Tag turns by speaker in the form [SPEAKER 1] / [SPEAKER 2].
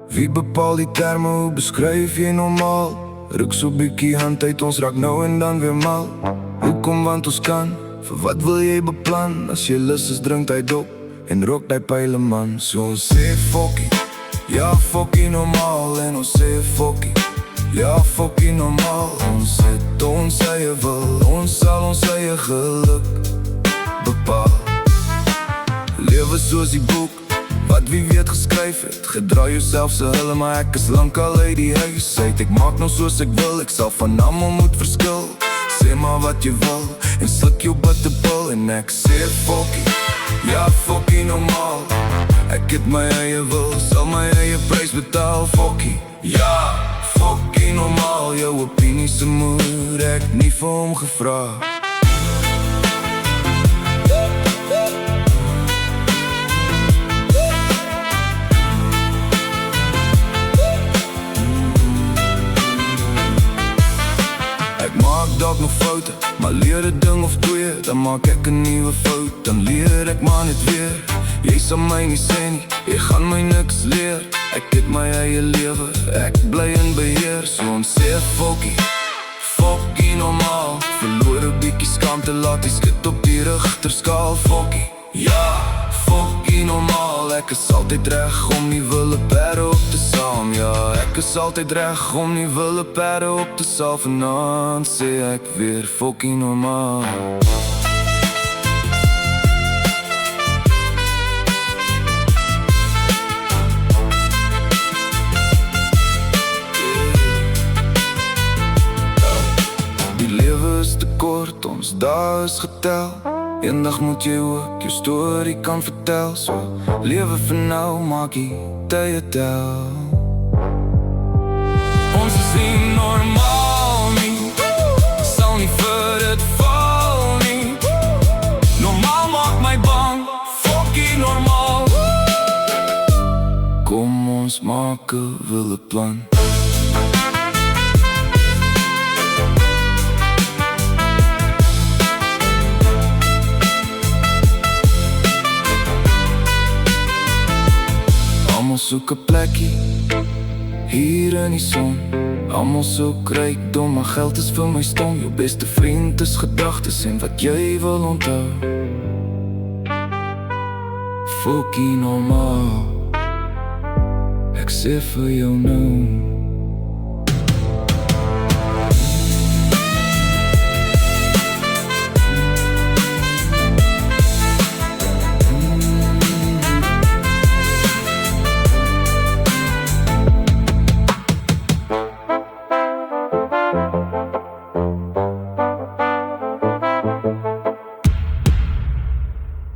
[SPEAKER 1] Wie bepaal die termen, hoe beskryf jy normaal? Ruk so bykie hand uit, ons raak nou en dan weer mal. Hoekom, want ons kan, vir wat wil jy beplan? As jy lus is, drink die dop en rook die pijle man. So ons sê fokkie, ja fokkie normaal. En ons sê fokkie, ja fokkie normaal. Ons het ons eie wil, ons sal ons eie geluk bepaal. Lewe soos die boek wat wie weet geskryf het. Gedra jouself so hulle, maar ek is lang al uit die huis uit. Ek maak nou soos ek wil, ek sal van almal moet verskil. Sê maar wat jy wil, en sluk jou bitterpil. En ek sê fokkie, ja fokkie normaal. Ek het my eie wil, sal my eie prys betaal. Fokkie, ja fokkie normaal. Jou opinie se moet ek nie vir hom gevra. Maak dalk nog foute, maar leer 'n ding of twee. Dan maak ek 'n nuwe fout, dan leer ek maar net weer. Jy sal my nie sê nie, jy gaan my niks leer. Ek het my eie lewe, ek bly in beheer. So ons sê fokkie, fokkie normaal. Verloor 'n bietjie skaamte, laat die skit op die rigterskaal. Fokkie, ja, fokkie normaal. Ek is altyd reg om nie wille perde op te saam. Ja, ek is altyd reg om nie wille perde op te saal. Vanaand sê ek weer fokkie normaal. Die lewe is te kort, ons dae is getel. Eendag moet jy ook jou storie kan vertel. So lewe vir nou, maak die tye tel. Ons is nie normaal nie, sal nie vir dit val nie. Normaal maak my bang, fokkie normaal. Kom ons maak 'n wille plan. Almal soek 'n plekkie hier in die son. Almal soek rykdom, maar geld is vir my stom. Jou beste vriend is gedagtes en wat jy wil onthou. Fokkie normaal, ek sê vir jou nou.